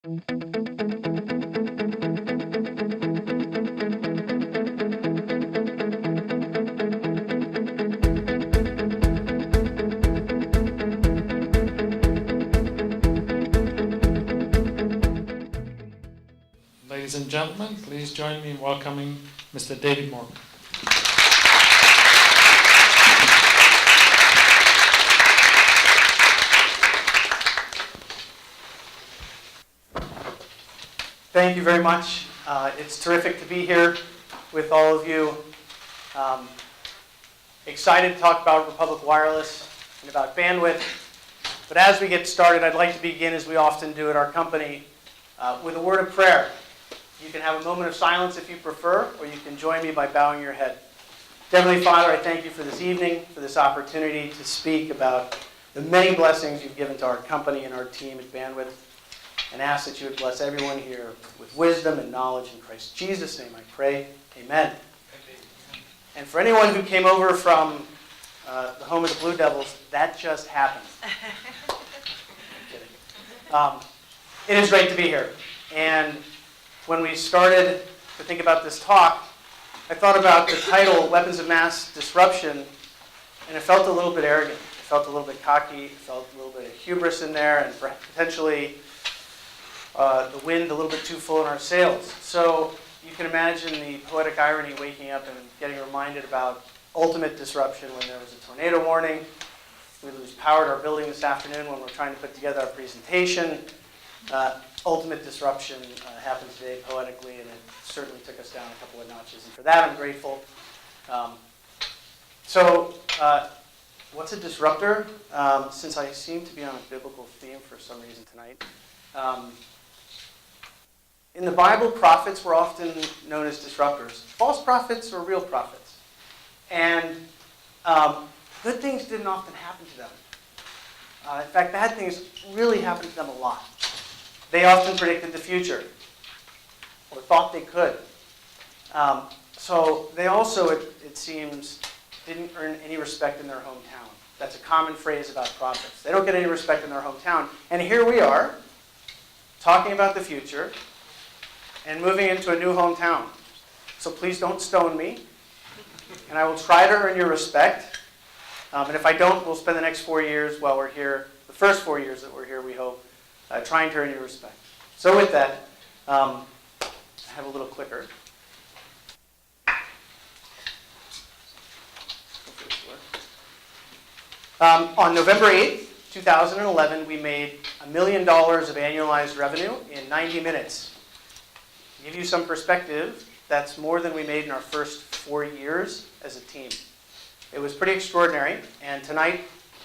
Ladies and gentlemen, please join me in welcoming Mr. David Morken. Thank you very much. It's terrific to be here with all of you. Excited to talk about Republic Wireless and about bandwidth. But as we get started, I'd like to begin, as we often do at our company, with a word of prayer. You can have a moment of silence if you prefer, or you can join me by bowing your head. Heavenly Father, I thank you for this evening, for this opportunity to speak about the many blessings you've given to our company and our team at Bandwidth, and ask that you would bless everyone here with wisdom and knowledge. In Christ Jesus' name I pray. Amen. And for anyone who came over from the home of the Blue Devils, that just happened. I'm kidding. It is great to be here. And when we started to think about this talk, I thought about the title, Weapons of Mass Disruption, and it felt a little bit arrogant. It felt a little bit cocky. It felt a little bit of hubris in there, and potentially the wind a little bit too full in our sails. So you can imagine the poetic irony waking up and getting reminded about ultimate disruption when there was a tornado warning. We lose power to our building this afternoon when we're trying to put together our presentation. Ultimate disruption happened today poetically, and it certainly took us down a couple of notches. And for that, I'm grateful. What's a disruptor? Since I seem to be on a biblical theme for some reason tonight. In the Bible, prophets were often known as disruptors. False prophets or real prophets. And good things didn't often happen to them. In fact, bad things really happened to them a lot. They often predicted the future, or thought they could. So they also, it seems, didn't earn any respect in their hometown. That's a common phrase about prophets. They don't get any respect in their hometown. And here we are, talking about the future, and moving into a new hometown. So please don't stone me, and I will try to earn your respect. And if I don't, we'll spend the next 4 years while we're here, the first 4 years that we're here, we hope, trying to earn your respect. So with that, I have a little clicker. On November 8th, 2011, we made $1 million of annualized revenue in 90 minutes. To give you some perspective, that's more than we made in our first 4 years as a team. It was pretty extraordinary, and tonight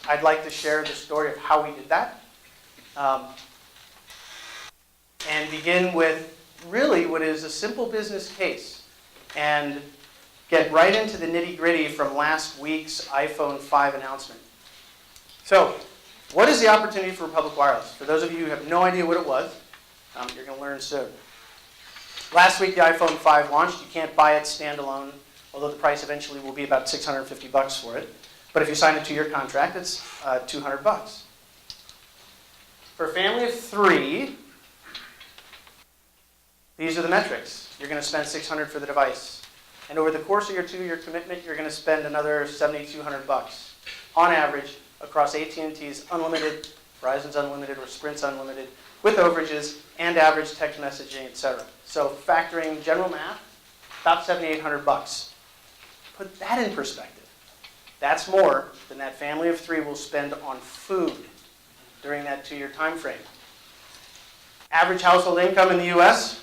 I'd like to share the story of how we did that. And begin with really what is a simple business case and get right into the nitty-gritty from last week's iPhone 5 announcement. So, what is the opportunity for Republic Wireless? For those of you who have no idea what it was, you're going to learn soon. Last week the iPhone 5 launched. You can't buy it standalone, although the price eventually will be about $650 for it. But if you sign a 2-year contract, it's $200. For a family of 3, these are the metrics. You're going to spend $600 for the device. And over the course of your 2-year commitment, you're going to spend another $7,200 on average across AT&T's Unlimited, Verizon's Unlimited, or Sprint's Unlimited, with overages and average text messaging, etc. So factoring general math, about $7,800. Put that in perspective. That's more than that family of 3 will spend on food during that 2-year time frame. Average household income in the U.S.,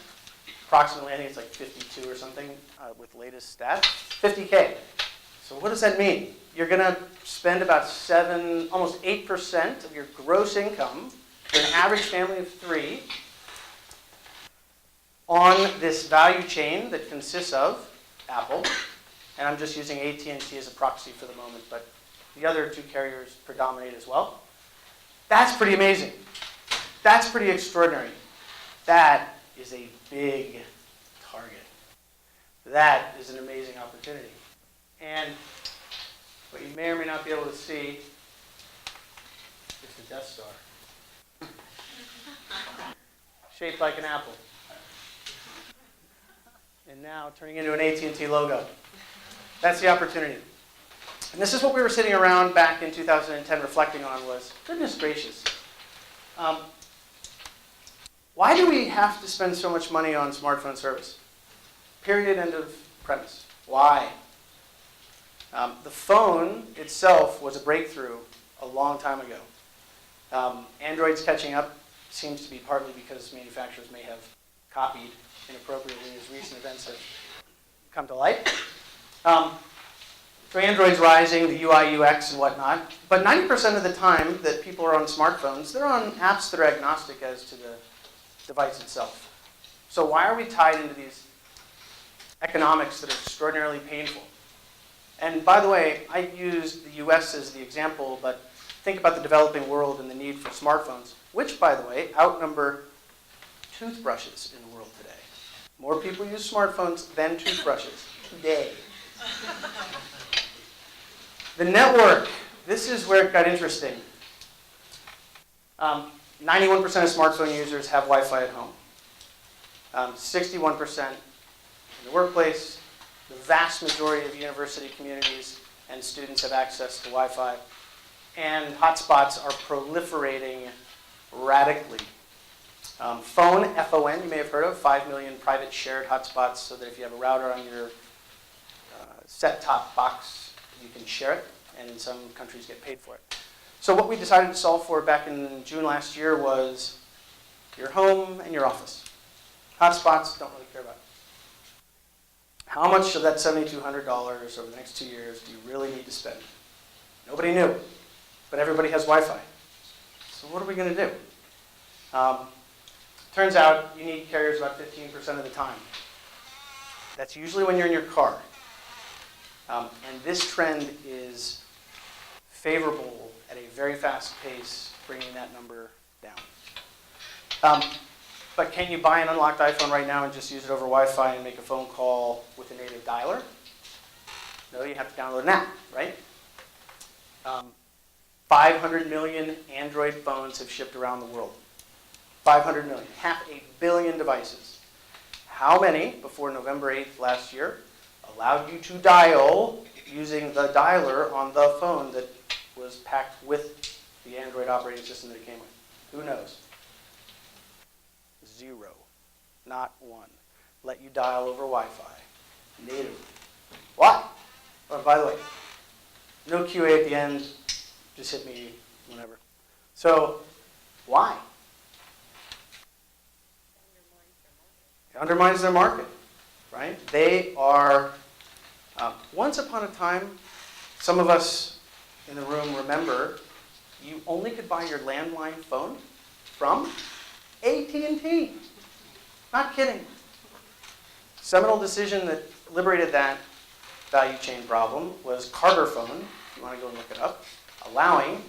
approximately, I think it's like 52 or something with latest stats, 50K. So what does that mean? You're going to spend about almost 8% of your gross income for an average family of 3 on this value chain that consists of Apple, and I'm just using AT&T as a proxy for the moment, but the other 2 carriers predominate as well. That's pretty amazing. That's pretty extraordinary. That is a big target. That is an amazing opportunity. And what you may or may not be able to see is the Death Star. shaped like an apple. And now turning into an AT&T logo. That's the opportunity. And this is what we were sitting around back in 2010 reflecting on was, goodness gracious, why do we have to spend so much money on smartphone service? Period, end of premise. Why? The phone itself was a breakthrough a long time ago. Android's catching up seems to be partly because manufacturers may have copied inappropriately as recent events have come to light. So Android's rising, the UI, UX, and whatnot. But 90% of the time that people are on smartphones, they're on apps that are agnostic as to the device itself. So why are we tied into these economics that are extraordinarily painful? And by the way, I used the US as the example, but think about the developing world and the need for smartphones, which, by the way, outnumber toothbrushes in the world today. More people use smartphones than toothbrushes today. The network, this is where it got interesting. 91% of smartphone users have Wi-Fi at home. 61% in the workplace. The vast majority of university communities and students have access to Wi-Fi. And hotspots are proliferating radically. Phone, F-O-N, you may have heard of, 5 million private shared hotspots so that if you have a router on your set-top box, you can share it, and some countries get paid for it. So what we decided to solve for back in June last year was your home and your office. Hotspots, don't really care about. How much of that $7,200 over the next 2 years do you really need to spend? Nobody knew, but everybody has Wi-Fi. So what are we going to do? Turns out you need carriers about 15% of the time. That's usually when you're in your car. And this trend is favorable at a very fast pace, bringing that number down. But can you buy an unlocked iPhone right now and just use it over Wi-Fi and make a phone call with a native dialer? No, you have to download an app, right? 500 million Android phones have shipped around the world. 500 million, 500 million devices. How many, before November 8th last year, allowed you to dial using the dialer on the phone that was packed with the Android operating system that it came with? Who knows? 0, not 1. Let you dial over Wi-Fi, natively. Why? Oh, by the way, no QA at the end, just hit me whenever. So, why? It undermines their market, right? They are, once upon a time, some of us in the room remember, you only could buy your landline phone from AT&T. Not kidding. Seminal decision that liberated that value chain problem was Carter phone, if you want to go and look it up, allowing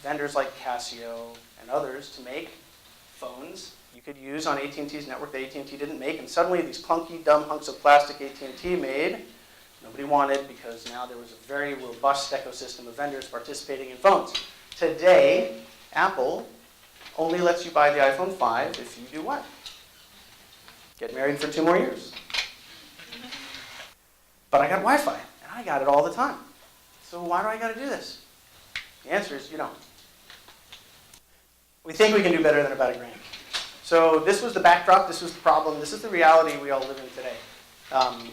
vendors like Casio and others to make phones you could use on AT&T's network that AT&T didn't make, and suddenly these clunky, dumb hunks of plastic AT&T made, nobody wanted because now there was a very robust ecosystem of vendors participating in phones. Today, Apple only lets you buy the iPhone 5 if you do what? Get married for 2 more years. But I got Wi-Fi, and I got it all the time. So why do I got to do this? The answer is you don't. We think we can do better than about $1 grand. So this was the backdrop, this was the problem, this is the reality we all live in today.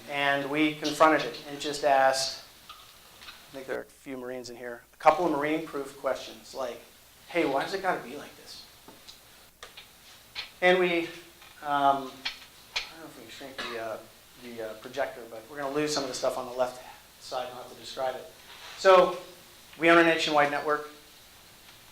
And we confronted it and just asked, I think there are a few Marines in here, a couple of Marine-proof questions like, hey, why does it got to be like this? And we, I don't know if we can shrink the projector, but we're going to lose some of the stuff on the left side, I'll have to describe it. So we own a nationwide network.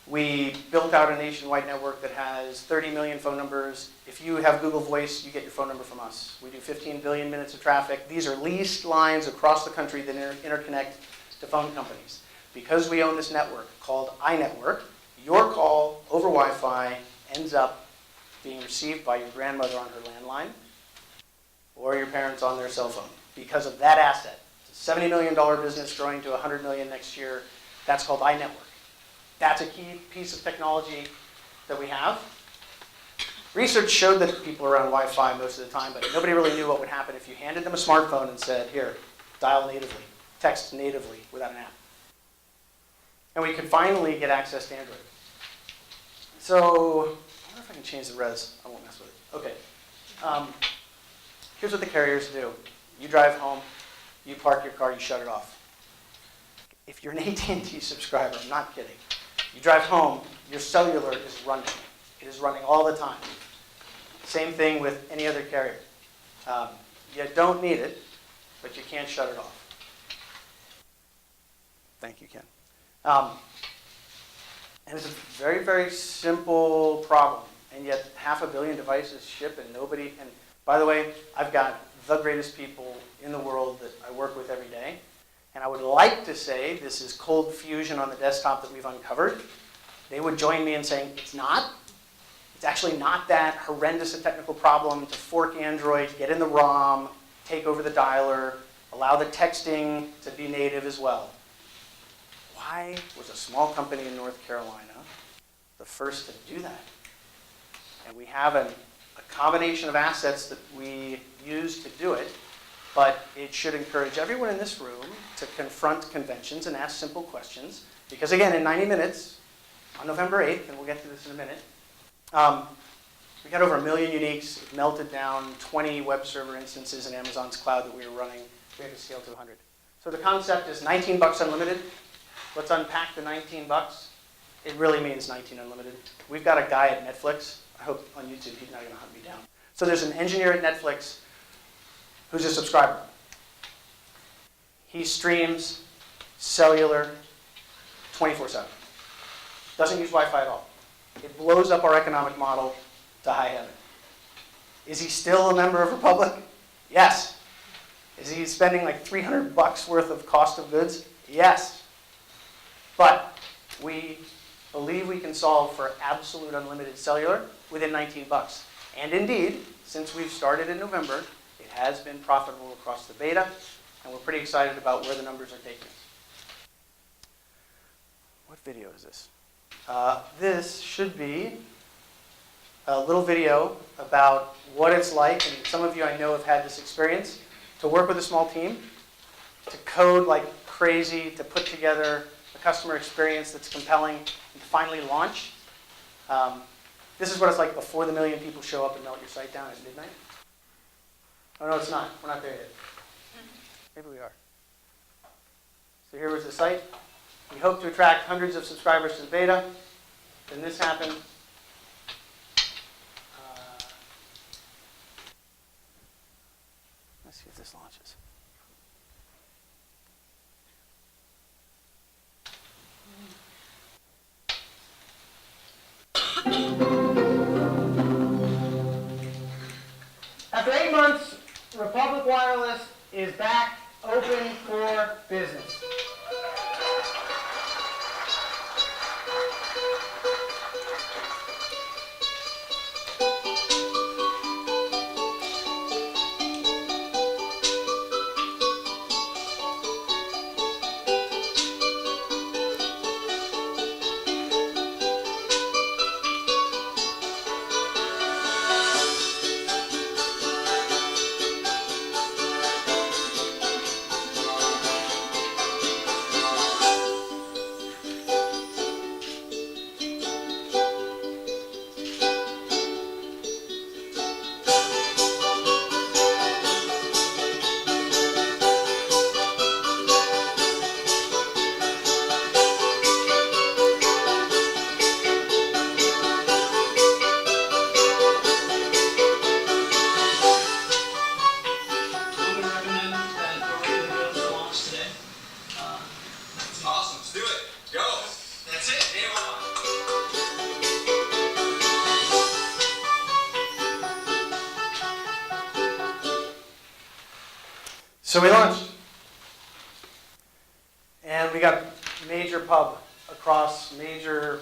We built out a nationwide network that has 30 million phone numbers. If you have Google Voice, you get your phone number from us. We do 15 billion minutes of traffic. These are leased lines across the country that interconnect to phone companies. Because we own this network called iNetwork, your call over Wi-Fi ends up being received by your grandmother on her landline or your parents on their cell phone because of that asset. It's a $70 million business growing to $100 million next year. That's called iNetwork. That's a key piece of technology that we have. Research showed that people are on Wi-Fi most of the time, but nobody really knew what would happen if you handed them a smartphone and said, here, dial natively, text natively without an app. And we could finally get access to Android. So, I wonder if I can change the res. I won't mess with it. Okay. Here's what the carriers do. You drive home, you park your car, you shut it off. If you're an AT&T subscriber, I'm not kidding, you drive home, your cellular is running. It is running all the time. Same thing with any other carrier. You don't need it, but you can't shut it off. Thank you, Ken. And it's a very, very simple problem, and yet 500 million devices ship and nobody, and by the way, I've got the greatest people in the world that I work with every day, and I would like to say this is cold fusion on the desktop that we've uncovered. They would join me in saying it's not. It's actually not that horrendous a technical problem to fork Android, get in the ROM, take over the dialer, allow the texting to be native as well. Why was a small company in North Carolina the first to do that? And we have a combination of assets that we use to do it, but it should encourage everyone in this room to confront conventions and ask simple questions. Because again, in 90 minutes, on November 8th, and we'll get to this in a minute, we got over 1 million uniques. It melted down 20 web server instances in Amazon's cloud that we were running. We had to scale to 100. So the concept is $19 unlimited. Let's unpack the $19. It really means 19 unlimited. We've got a guy at Netflix. I hope on YouTube he's not going to hunt me down. So there's an engineer at Netflix who's a subscriber. He streams cellular 24/7. Doesn't use Wi-Fi at all. It blows up our economic model to high heaven. Is he still a member of Republic? Yes. Is he spending like $300 worth of cost of goods? Yes. But we believe we can solve for absolute unlimited cellular within $19. And indeed, since we've started in November, it has been profitable across the beta, and we're pretty excited about where the numbers are taking us. What video is this? This should be a little video about what it's like, and some of you I know have had this experience, to work with a small team, to code like crazy, to put together a customer experience that's compelling, and to finally launch. This is what it's like before the 1 million people show up and melt your site down at midnight. Oh, no, it's not. We're not there yet. Maybe we are. So here was the site. We hope to attract hundreds of subscribers to the beta. Then this happened. Let's see if this launches. After 8 months, Republic Wireless is back open for business. So we launched, and we got major pub across major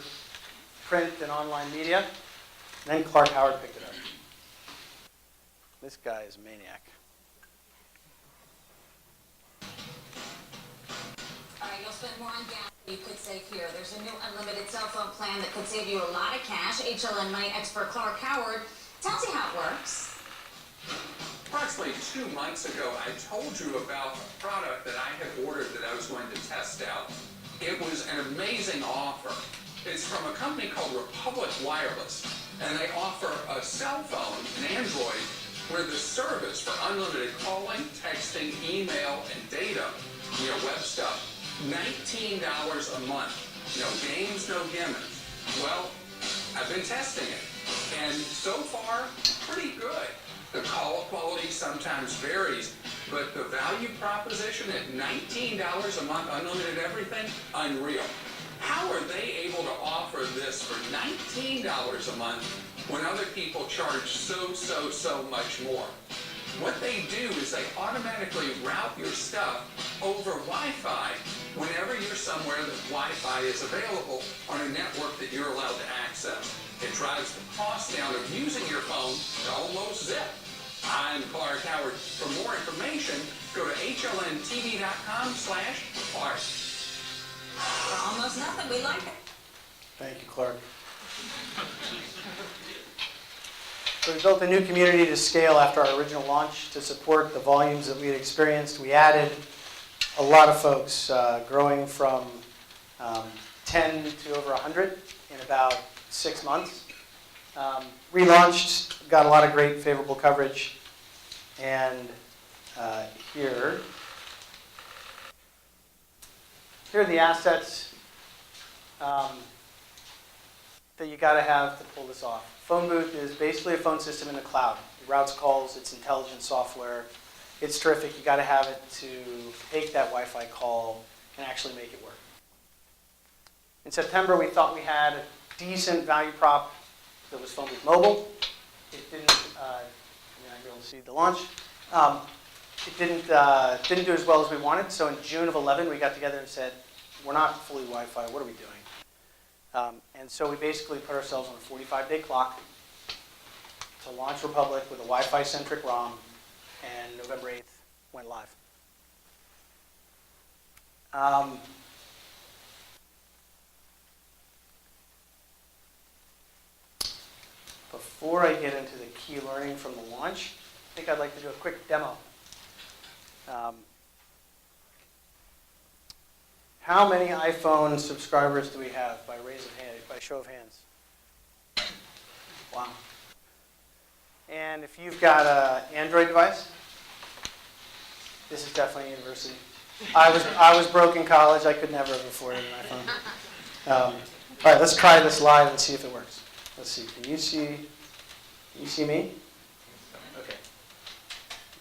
print and online media. And then Clark Howard picked it up. This guy is a maniac. All right, you'll spend more on gas than you could save here. There's a new unlimited cell phone plan that could save you a lot of cash. HLN Night expert Clark Howard tells you how it works. Approximately 2 months ago, I told you about a product that I had ordered that I was going to test out. It was an amazing offer. It's from a company called Republic Wireless, and they offer a cell phone, an Android, where the service for unlimited calling, texting, email, and data, web stuff, $19 a month. No games, no gimmicks. Well, I've been testing it, and so far, pretty good. The call quality sometimes varies, but the value proposition at $19 a month, unlimited everything, unreal. How are they able to offer this for $19 a month when other people charge so much more? What they do is they automatically route your stuff over Wi-Fi whenever you're somewhere that Wi-Fi is available on a network that you're allowed to access. It drives the cost down of using your phone to almost zip. I'm Clark Howard. For more information, go to hlntv.com/art. For almost nothing, we like it. Thank you, Clark. So we built a new community to scale after our original launch to support the volumes that we had experienced. We added a lot of folks, growing from 10 to over 100 in about 6 months. Relaunched, got a lot of great favorable coverage, and here are the assets that you got to have to pull this off. Phone booth is basically a phone system in the cloud. It routes calls, it's intelligent software. It's terrific. You got to have it to take that Wi-Fi call and actually make it work. In September, we thought we had a decent value prop that was phone booth mobile. It didn't. You're not able to see the launch. It didn't do as well as we wanted. So in June of 11, we got together and said, "We're not fully Wi-Fi. What are we doing?" And so we basically put ourselves on a 45-day clock to launch Republic with a Wi-Fi-centric ROM, and November 8th went live. Before I get into the key learning from the launch, I think I'd like to do a quick demo. How many iPhone subscribers do we have by show of hands? Wow. And if you've got an Android device, this is definitely a university. I was broke in college. I could never have afforded an iPhone. All right, let's try this live and see if it works. Let's see. Can you see me? Okay.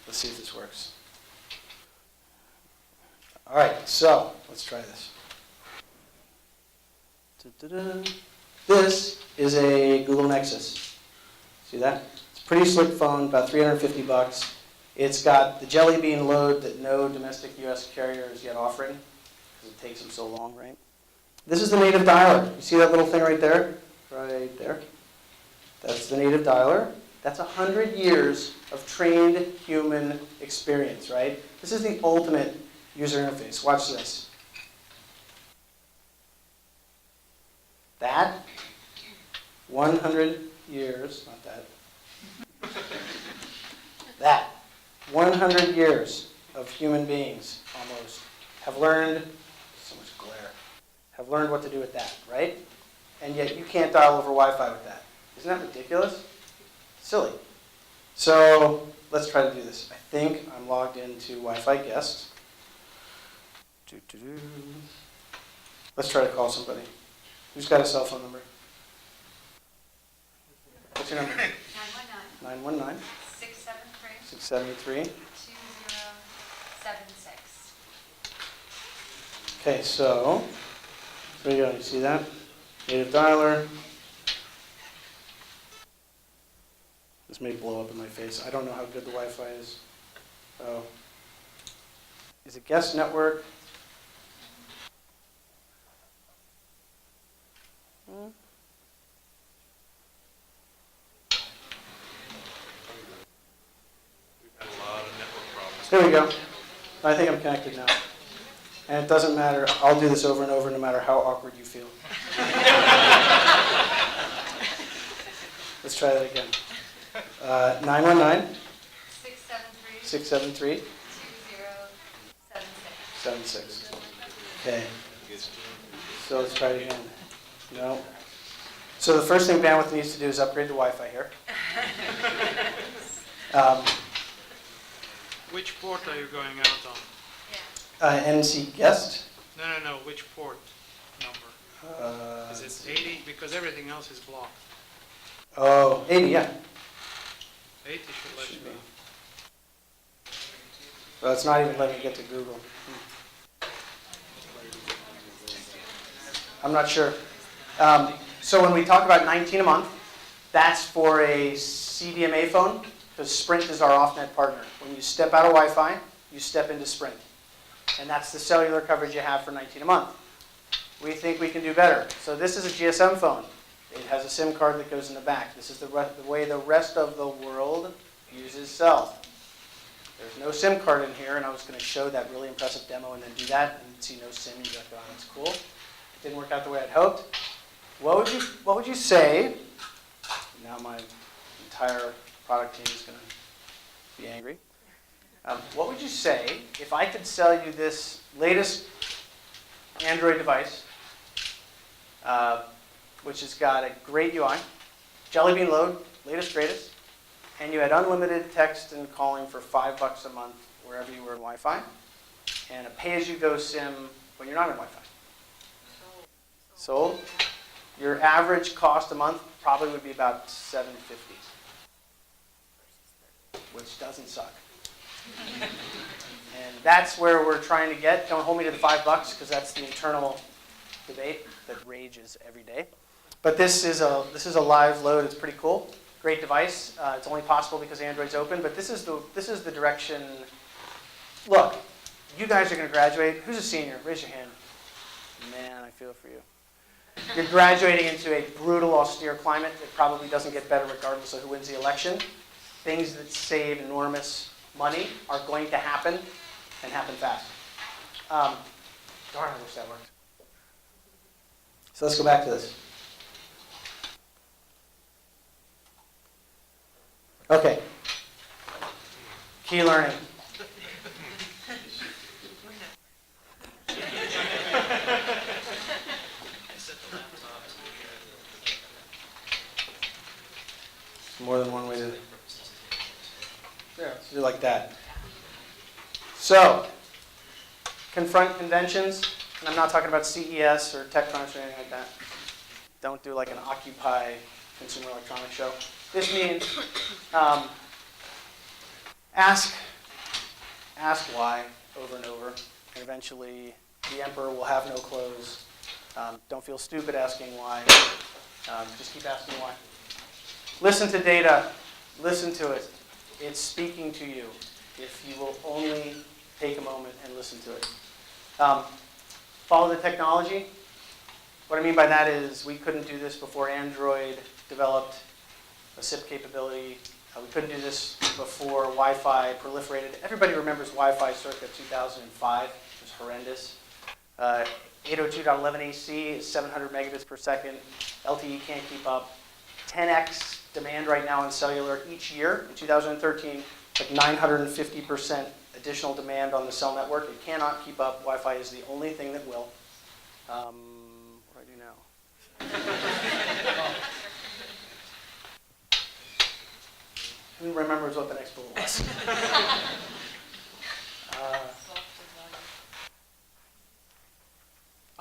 Let's see if this works. All right, so let's try this. Da-da-da. This is a Google Nexus. See that? It's a pretty slick phone, about $350. It's got the Jelly Bean load that no domestic U.S. carrier is yet offering, because it takes them so long, right? This is the native dialer. You see that little thing right there? Right there. That's the native dialer. That's 100 years of trained human experience, right? This is the ultimate user interface. Watch this. That, 100 years, not that. That, 100 years of human beings, almost, have learned, so much glare, have learned what to do with that, right? And yet you can't dial over Wi-Fi with that. Isn't that ridiculous? Silly. So let's try to do this. I think I'm logged into Wi-Fi guest. Let's try to call somebody. Who's got a cell phone number? What's your number? 919 919 673 673. 2076. Okay, so there you go. You see that? Native dialer. This may blow up in my face. I don't know how good the Wi-Fi is. Oh. Is it guest network? There we go. I think I'm connected now. And it doesn't matter. I'll do this over and over no matter how awkward you feel. Let's try that again. 919 673 673 2076. 76. Okay. So let's try it again. No. So the first thing bandwidth needs to do is upgrade the Wi-Fi here. Which port are you going out on? NC guest. No, which port number? Is it 80? Because everything else is blocked. Oh, 80, yeah. 80 should let you Should be. know. Well, it's not even letting me get to Google. I'm not sure. So when we talk about 19 a month, that's for a CDMA phone, because Sprint is our off-net partner. When you step out of Wi-Fi, you step into Sprint. And that's the cellular coverage you have for 19 a month. We think we can do better. So this is a GSM phone. It has a SIM card that goes in the back. This is the way the rest of the world uses cell. There's no SIM card in here, and I was going to show that really impressive demo and then do that, and you'd see no SIM, and you'd be like, oh, that's cool. It didn't work out the way I'd hoped. What would you say? Now my entire product team is going to be angry. What would you say if I could sell you this latest Android device, which has got a great UI, Jelly Bean load, latest greatest, and you had unlimited text and calling for $5 a month wherever you were in Wi-Fi, and a pay-as-you-go SIM when you're not in Wi-Fi? Sold? Your average cost a month probably would be about $750, which doesn't suck. And that's where we're trying to get. Don't hold me to the $5 because that's the internal debate that rages every day. But this is a live load. It's pretty cool. Great device. It's only possible because Android's open. But this is the direction. Look, you guys are going to graduate. Who's a senior? Raise your hand. Man, I feel for you. You're graduating into a brutal, austere climate that probably doesn't get better regardless of who wins the election. Things that save enormous money are going to happen and happen fast. Darn, I wish that worked. So let's go back to this. Okay. Key learning. More than one way to... There, let's do it like that. So, confront conventions, and I'm not talking about CES or TechCrunch or anything like that. Don't do like an Occupy Consumer Electronics show. This means ask why over and over, and eventually the emperor will have no clothes. Don't feel stupid asking why. Just keep asking why. Listen to data. Listen to it. It's speaking to you if you will only take a moment and listen to it. Follow the technology. What I mean by that is we couldn't do this before Android developed a SIP capability. We couldn't do this before Wi-Fi proliferated. Everybody remembers Wi-Fi circa 2005. It was horrendous. 802.11ac is 700 megabits per second. LTE can't keep up. 10x demand right now in cellular each year. In 2013, like 950% additional demand on the cell network. It cannot keep up. Wi-Fi is the only thing that will. What do I do now? Who remembers what the next bullet was?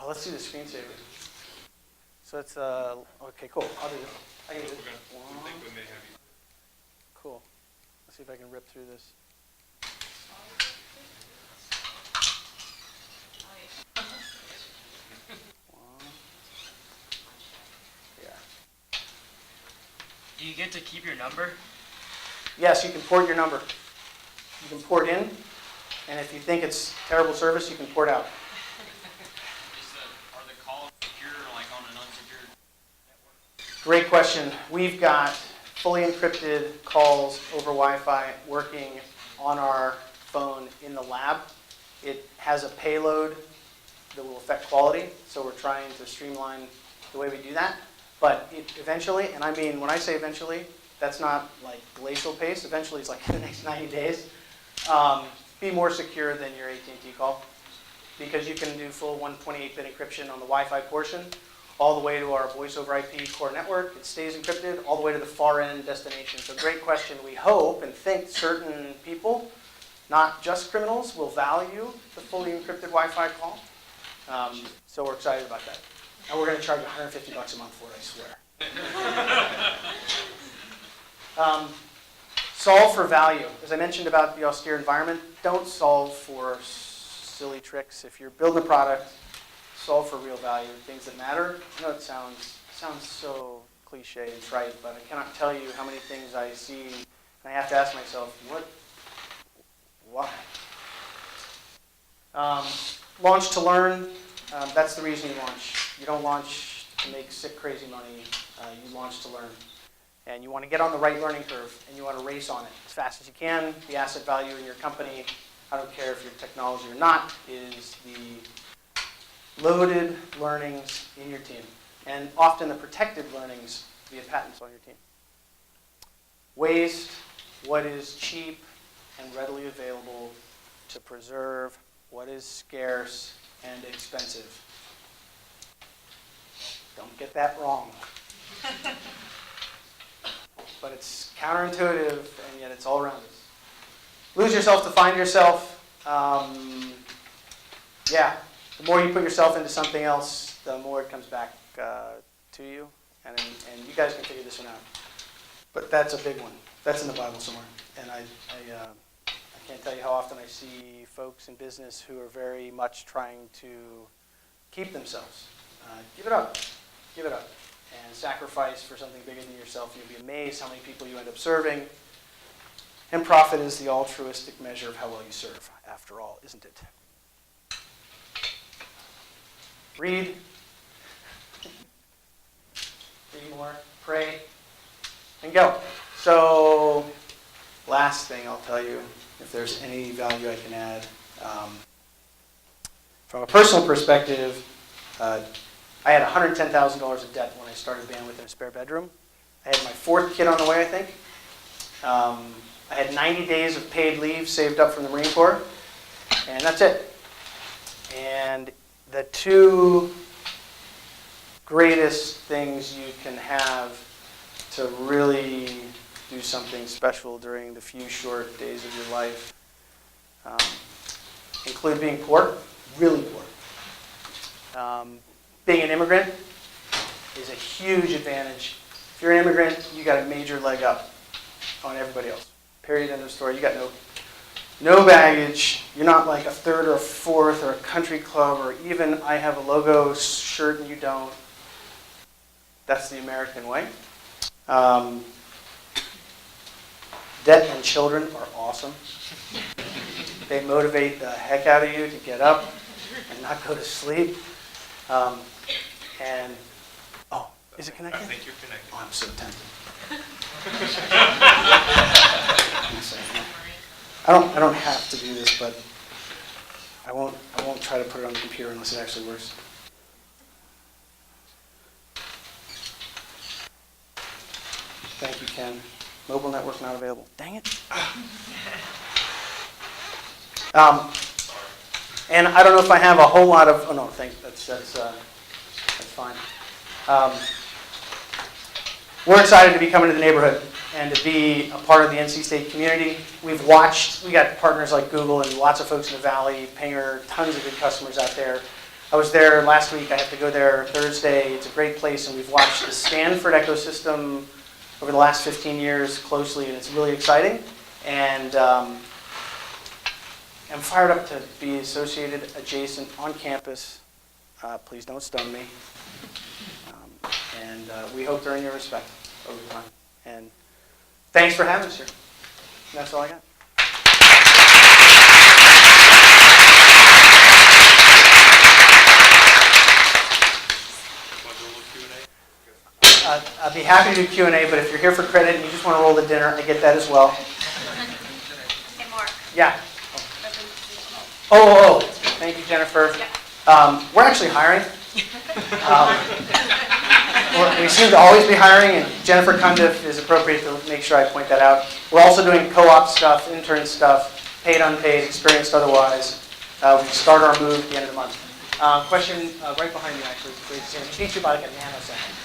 Let's do the screensaver. So it's, okay, cool. I'll do this. I can do this. Cool. Let's see if I can rip through this. Yeah. Do you get to keep your number? Yes, you can port your number. You can port in, and if you think it's terrible service, you can port out. Are the calls secure, like on an unsecured network? Great question. We've got fully encrypted calls over Wi-Fi working on our phone in the lab. It has a payload that will affect quality, so we're trying to streamline the way we do that. But eventually, and I mean, when I say eventually, That's not like glacial pace. Eventually, it's like in the next 90 days. Be more secure than your AT&T call, because you can do full 128-bit encryption on the Wi-Fi portion, all the way to our voice over IP core network. It stays encrypted all the way to the far end destination. So great question. We hope and think certain people, not just criminals, will value the fully encrypted Wi-Fi call. So we're excited about that. And we're going to charge $150 a month for it, I swear. Solve for value. As I mentioned about the austere environment, don't solve for silly tricks. If you're building a product, solve for real value, things that matter. I know it sounds so cliche and trite, but I cannot tell you how many things I see, and I have to ask myself, why? Launch to learn. That's the reason you launch. You don't launch to make sick, crazy money. You launch to learn. And you want to get on the right learning curve, and you want to race on it as fast as you can. The asset value in your company, I don't care if you're technology or not, is the loaded learnings in your team, and often the protected learnings via patents on your team. Waste what is cheap and readily available to preserve what is scarce and expensive. Don't get that wrong. But it's counterintuitive, and yet it's all around us. Lose yourself to find yourself. The more you put yourself into something else, the more it comes back to you. And you guys can figure this one out. But that's a big one. That's in the Bible somewhere. And I can't tell you how often I see folks in business who are very much trying to keep themselves. Give it up. Give it up. And sacrifice for something bigger than yourself. You'll be amazed how many people you end up serving. And profit is the altruistic measure of how well you serve, after all, isn't it? Read. Read more. Pray. And go. So, last thing I'll tell you, if there's any value I can add. From a personal perspective, I had $110,000 of debt when I started Bandwidth in a spare bedroom. I had my fourth kid on the way, I think. I had 90 days of paid leave saved up from the Marine Corps, and that's it. And the two greatest things you can have to really do something special during the few short days of your life include being poor, really poor. Being an immigrant is a huge advantage. If you're an immigrant, you got a major leg up on everybody else. Period, end of story. You got no baggage. You're not like a third or a fourth or a country club, or even I have a logo shirt and you don't. That's the American way. Debt and children are awesome. They motivate the heck out of you to get up and not go to sleep. Is it connected? I think you're connected. Oh, I'm so tempted. I don't have to do this, but I won't try to put it on the computer unless it actually works. Thank you, Ken. Mobile network not available. Dang it. And I don't know if I have a whole lot of. Oh no, that's fine. We're excited to be coming to the neighborhood and to be a part of the NC State community. We got partners like Google and lots of folks in the Valley, Pinger, tons of good customers out there. I was there last week. I have to go there Thursday. It's a great place, and we've watched the Stanford ecosystem over the last 15 years closely, and it's really exciting. And I'm fired up to be associated, adjacent, on campus. Please don't stun me. And we hope to earn your respect over time. And thanks for having us here. And that's all I got. I'd be happy to do Q&A, but if you're here for credit and you just want to roll the dinner, I get that as well. Hey, Mark. Yeah. Oh. Thank you, Jennifer. Yeah. We're actually hiring. We seem to always be hiring, and Jennifer Cundiff is appropriate to make sure I point that out. We're also doing co-op stuff, intern stuff, paid, unpaid, experienced otherwise. We start our move at the end of the month. Question right behind you, actually. Teach you about like a nanosecond.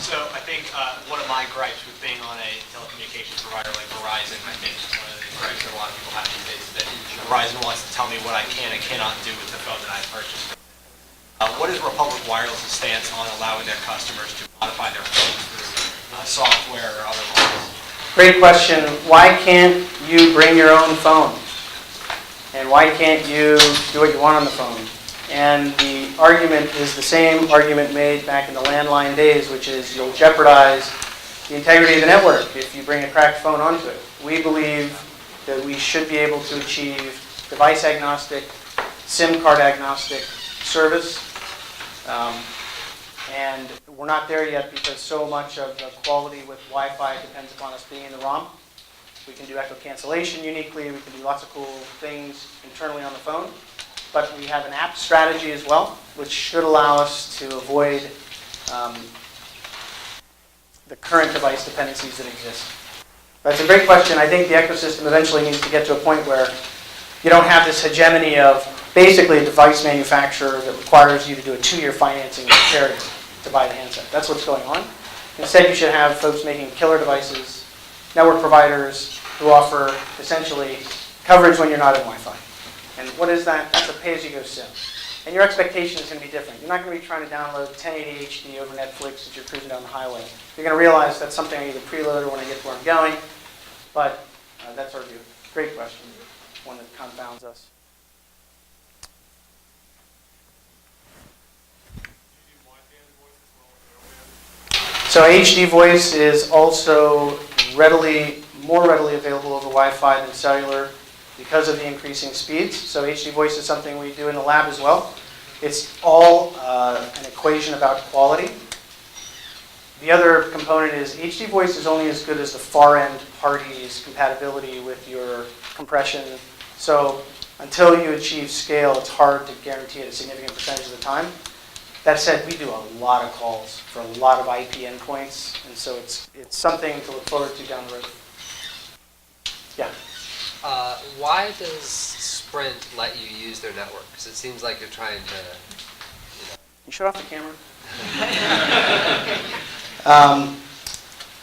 So I think one of my gripes with being on a telecommunications provider like Verizon, I think one of the gripes that a lot of people have these days is that Verizon wants to tell me what I can and cannot do with the phone that I purchased. What is Republic Wireless's stance on allowing their customers to modify their phone through software or otherwise? Great question. Why can't you bring your own phone? And why can't you do what you want on the phone? And the argument is the same argument made back in the landline days, which is you'll jeopardize the integrity of the network if you bring a cracked phone onto it. We believe that we should be able to achieve device agnostic, SIM card agnostic service. And we're not there yet because so much of the quality with Wi-Fi depends upon us being in the ROM. We can do echo cancellation uniquely. We can do lots of cool things internally on the phone. But we have an app strategy as well, which should allow us to avoid the current device dependencies that exist. That's a great question. I think the ecosystem eventually needs to get to a point where you don't have this hegemony of basically a device manufacturer that requires you to do a 2-year financing with a carrier to buy the handset. That's what's going on. Instead, you should have folks making killer devices, network providers who offer essentially coverage when you're not in Wi-Fi. And what is that? That's a pay-as-you-go SIM. And your expectation is going to be different. You're not going to be trying to download 1080 HD over Netflix as you're cruising down the highway. You're going to realize that's something I need to preload when I get to where I'm going. But that's our view. Great question. One that confounds us. So HD voice is also more readily available over Wi-Fi than cellular because of the increasing speeds. So HD voice is something we do in the lab as well. It's all an equation about quality. The other component is HD voice is only as good as the far end party's compatibility with your compression. So until you achieve scale, it's hard to guarantee it a significant percentage of the time. That said, we do a lot of calls for a lot of IP endpoints, and so it's something to look forward to down the road. Yeah. Why does Sprint let you use their network? Because it seems like you're trying to, You shut off the camera.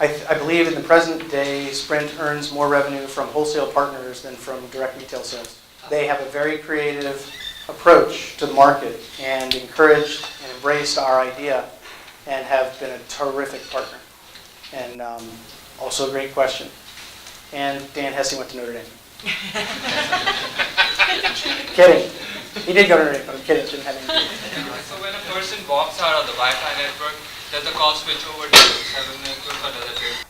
I believe in the present day, Sprint earns more revenue from wholesale partners than from direct retail sales. They have a very creative approach to the market and encouraged and embraced our idea and have been a terrific partner. And also a great question. And Dan Hesse went to Notre Dame. Kidding. He did go to Notre Dame, but I'm kidding. Didn't have anything. So when a person walks out of the Wi-Fi network, does the call switch over to 7 network or does it?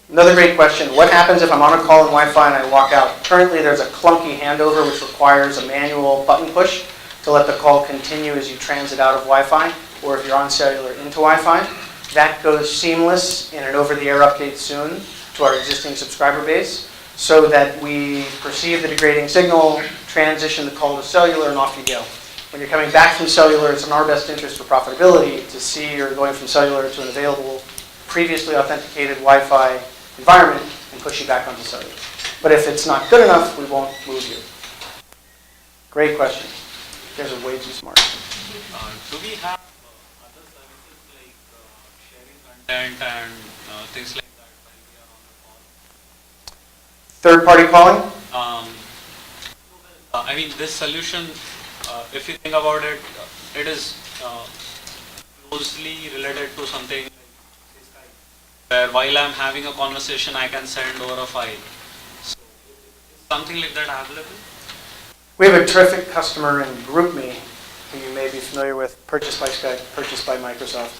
Another great question. What happens if I'm on a call in Wi-Fi and I walk out? Currently, there's a clunky handover which requires a manual button push to let the call continue as you transit out of Wi-Fi, or if you're on cellular into Wi-Fi. That goes seamless in an over-the-air update soon to our existing subscriber base, so that we perceive the degrading signal, transition the call to cellular, and off you go. When you're coming back from cellular, it's in our best interest for profitability to see you're going from cellular to an available, previously authenticated Wi-Fi environment and push you back onto cellular. But if it's not good enough, we won't move you. Great question. You guys are way too smart. Do we have other services like sharing content and things like that while we are on the call? Third-party calling? I mean, this solution, if you think about it, it is closely related to something like Skype, where while I'm having a conversation, I can send over a file. So, is something like that available? We have a terrific customer in GroupMe, who you may be familiar with, purchased by Skype, purchased by Microsoft,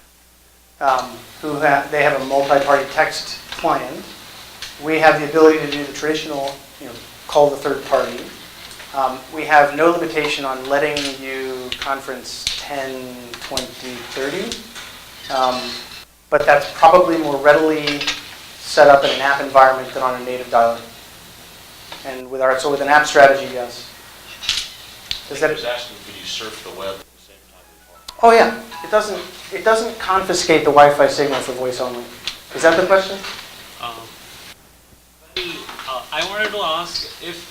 they have a multi-party text client. We have the ability to do the traditional, call the third party. We have no limitation on letting you conference 10, 20, 30. But that's probably more readily set up in an app environment than on a native dialer. And with an app strategy, yes. I was asking, could you surf the web at the same time? Oh, yeah, it doesn't confiscate the Wi-Fi signal for voice only. Is that the question? I wanted to ask if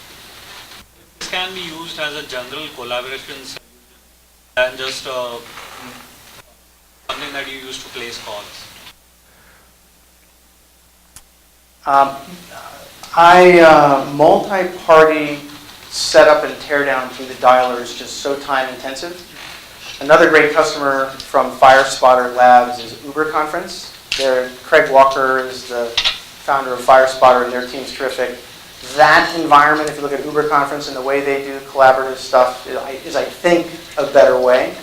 this can be used as a general collaboration solution than just something that you use to place calls. Multi-party setup and teardown through the dialer is just so time intensive. Another great customer from FireSpotter Labs is Uber Conference. Craig Walker is the founder of FireSpotter, and their team's terrific. That environment, if you look at Uber Conference and the way they do collaborative stuff, is I think, a better way.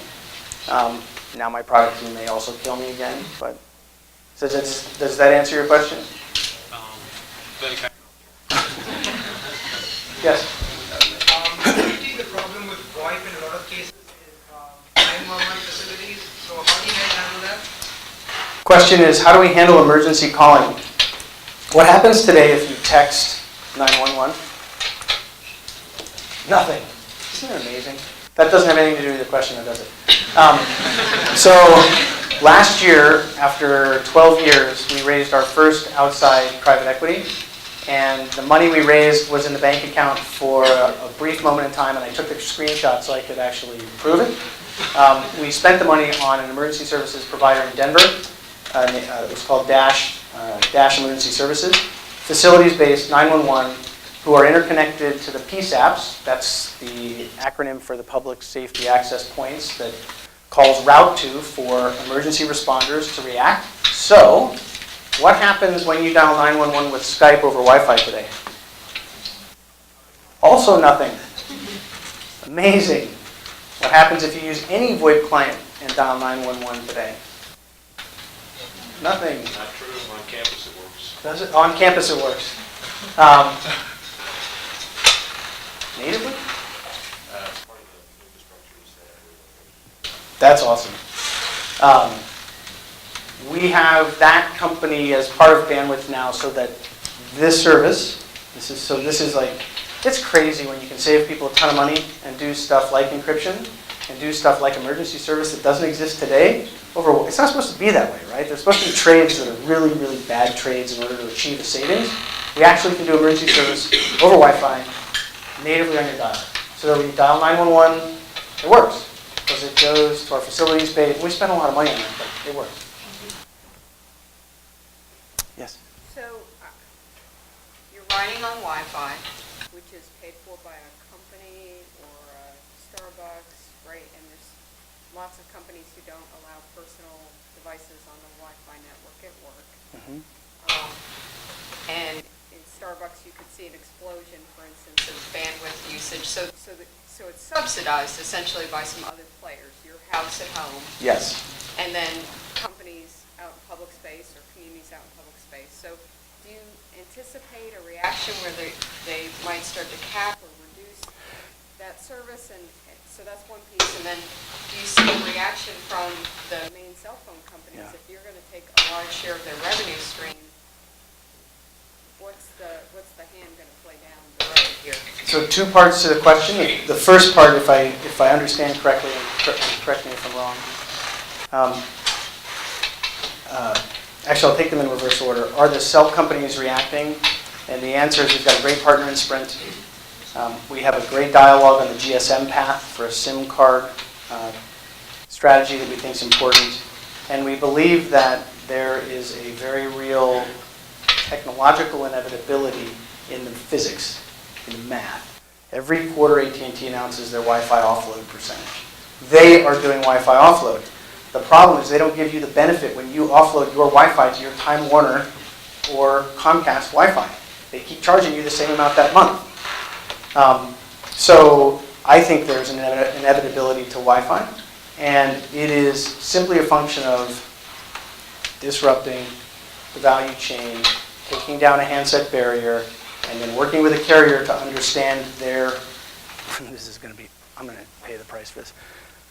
Now my product team may also kill me again, but does that answer your question? Well, Yes. Usually the problem with VoIP in a lot of cases is 911 facilities. So how do you guys handle that? Question is, how do we handle emergency calling? What happens today if you text 911? Nothing. Isn't it amazing? That doesn't have anything to do with the question, does it? So last year, after 12 years, we raised our first outside private equity. And the money we raised was in the bank account for a brief moment in time, and I took the screenshot so I could actually prove it. We spent the money on an emergency services provider in Denver. It was called Dash Emergency Services. Facilities-based 911 who are interconnected to the PSAPs. That's the acronym for the Public Safety Access Points that calls route to for emergency responders to react. So, what happens when you dial 911 with Skype over Wi-Fi today? Also nothing. Amazing. What happens if you use any VoIP client and dial 911 today? Nothing. Not true. On campus it works. Does it? On campus it works. Natively? It's part of the infrastructure. That's awesome. We have that company as part of Bandwidth now, so that this service, this is like, it's crazy when you can save people a ton of money and do stuff like encryption and do stuff like emergency service that doesn't exist today. It's not supposed to be that way, right? There's supposed to be trades that are really, really bad trades in order to achieve a savings. We actually can do emergency service over Wi-Fi natively on your dial. So that when you dial 911, it works because it goes to our facilities page. We spend a lot of money on it, but it works. Yes. So, you're riding on Wi-Fi, which is paid for by a company or a Starbucks, right? And there's lots of companies who don't allow personal devices on the Wi-Fi network at work. Mm-hmm. And in Starbucks, you could see an explosion, for instance, of bandwidth usage. So it's subsidized essentially by some other players, your house at home. Yes. And then companies out in public space or communities out in public space. So do you anticipate a reaction where they might start to cap or reduce that service? And so that's one piece. And then do you see a reaction from the main cell phone companies? Yeah. If you're going to take a large share of their revenue stream, what's the hand going to play down the road here? So two parts to the question. The first part, if I understand correctly, and correct me if I'm wrong. Actually, I'll take them in reverse order. Are the cell companies reacting? And the answer is we've got a great partner in Sprint. We have a great dialogue on the GSM path for a SIM card strategy that we think is important. And we believe that there is a very real technological inevitability in the physics, in the math. Every quarter, AT&T announces their Wi-Fi offload percentage. They are doing Wi-Fi offload. The problem is they don't give you the benefit when you offload your Wi-Fi to your Time Warner or Comcast Wi-Fi. They keep charging you the same amount that month. So I think there's an inevitability to Wi-Fi, and it is simply a function of disrupting the value chain, taking down a handset barrier, and then working with a carrier to understand their, this is going to be, I'm going to pay the price for this,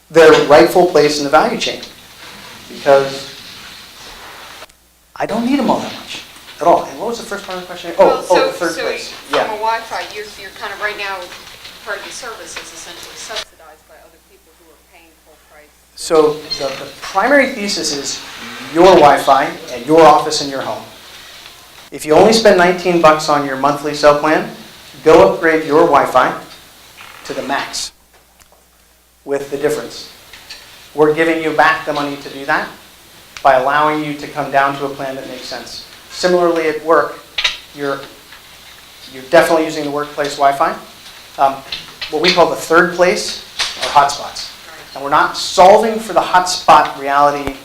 their rightful place in the value chain. Because I don't need them all that much at all. And what was the first part of the question? The third place. From a Wi-Fi, you're kind of right now, part of the service is essentially subsidized by other people who are paying full price. So the primary thesis is your Wi-Fi at your office in your home. If you only spend $19 on your monthly cell plan, go upgrade your Wi-Fi to the max with the difference. We're giving you back the money to do that by allowing you to come down to a plan that makes sense. Similarly at work, you're definitely using the workplace Wi-Fi. What we call the third place are hotspots. And we're not solving for the hotspot reality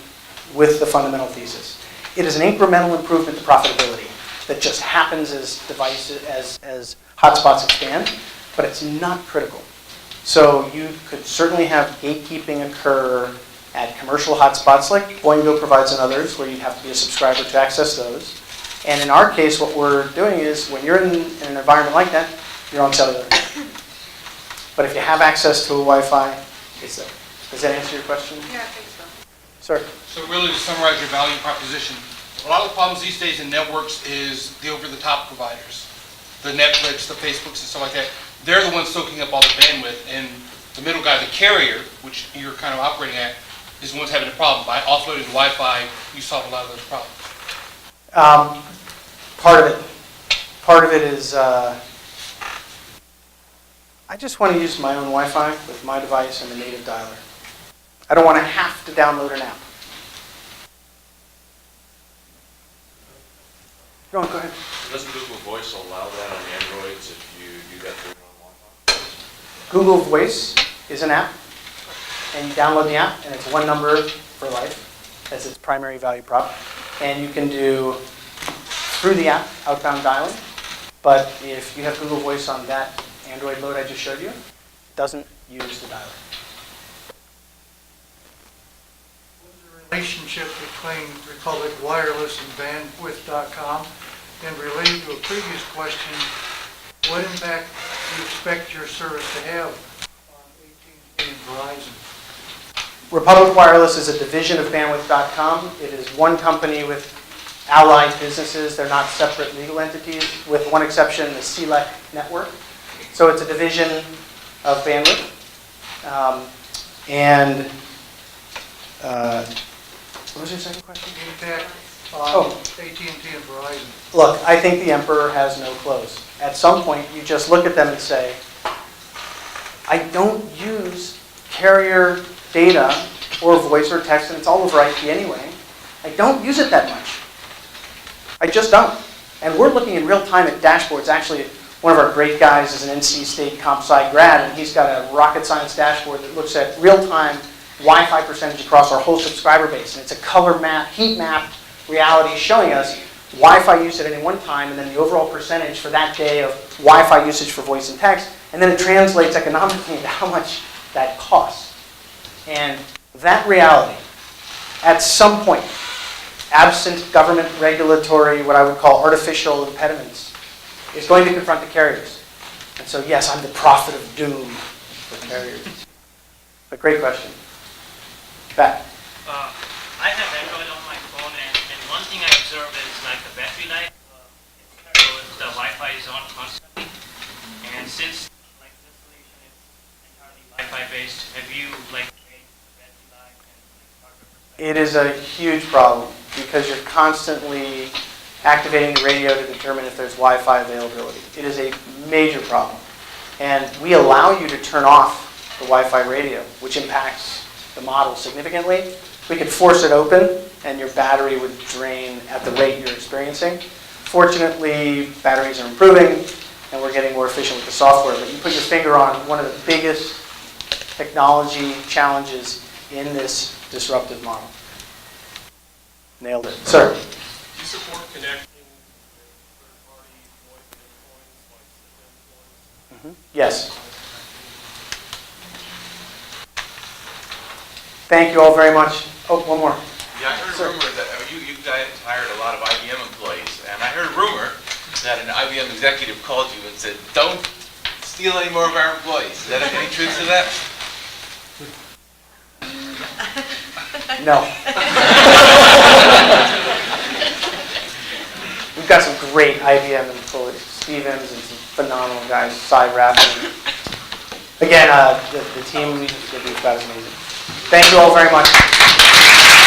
with the fundamental thesis. It is an incremental improvement to profitability that just happens as devices, as hotspots expand, but it's not critical. So you could certainly have gatekeeping occur at commercial hotspots like Boingo provides and others, where you'd have to be a subscriber to access those. And in our case, what we're doing is when you're in an environment like that, you're on cellular. But if you have access to a Wi-Fi, it's there. Does that answer your question? Yeah, I think so. Sir? So really, to summarize your value proposition, a lot of the problems these days in networks is the over-the-top providers, the Netflix, the Facebooks, and stuff like that. They're the ones soaking up all the bandwidth, and the middle guy, the carrier, which you're kind of operating at, is the one's having a problem. By offloading the Wi-Fi, you solve a lot of those problems. Part of it. Part of it is I just want to use my own Wi-Fi with my device and the native dialer. I don't want to have to download an app. Go ahead. Doesn't Google Voice allow that on Androids if you do that through your own Wi-Fi? Google Voice is an app, and you download the app, and it's one number for life. That's its primary value prop. And you can do, through the app, outbound dialing. But if you have Google Voice on that Android load I just showed you, it doesn't use the dialer. Relationship between Republic Wireless and bandwidth.com, and related to a previous question, what impact do you expect your service to have on AT&T and Verizon? Republic Wireless is a division of bandwidth.com. It is one company with allied businesses. They're not separate legal entities, with one exception, the CLEC network. So it's a division of bandwidth. What was your second question? Impact on AT&T and Verizon. Look, I think the emperor has no clothes. At some point, you just look at them and say, I don't use carrier data or voice or text, and it's all over IP anyway. I don't use it that much. I just don't. And we're looking in real time at dashboards. Actually, one of our great guys is an NC State comp sci grad, and he's got a rocket science dashboard that looks at real-time Wi-Fi percentage across our whole subscriber base. And it's a color map, heat map reality showing us Wi-Fi use at any one time, and then the overall percentage for that day of Wi-Fi usage for voice and text, and then it translates economically into how much that costs. And that reality, at some point, absent government regulatory, what I would call artificial impediments, is going to confront the carriers. And so yes, I'm the prophet of doom for carriers. But great question. Back. I have Android on my phone, and one thing I observe is like the battery life. The Wi-Fi is on constantly, and since like this solution is entirely Wi-Fi based, have you like changed the battery life and hardware perspective? It is a huge problem because you're constantly activating the radio to determine if there's Wi-Fi availability. It is a major problem. And we allow you to turn off the Wi-Fi radio, which impacts the model significantly. We could force it open and your battery would drain at the rate you're experiencing. Fortunately, batteries are improving and we're getting more efficient with the software. But you put your finger on one of the biggest technology challenges in this disruptive model. Nailed it. Sir? Do you support connecting third-party voice endpoints like SIP endpoints? Yes. Thank you all very much. Oh, one more. Yeah, I heard a rumor that you guys hired a lot of IBM employees, and I heard a rumor that an IBM executive called you and said, "Don't steal any more of our employees." Is there any truth to that? No. We've got some great IBM employees. Stevens and some phenomenal guys. Cy Raffin. Again, the team that we've got is amazing. Thank you all very much.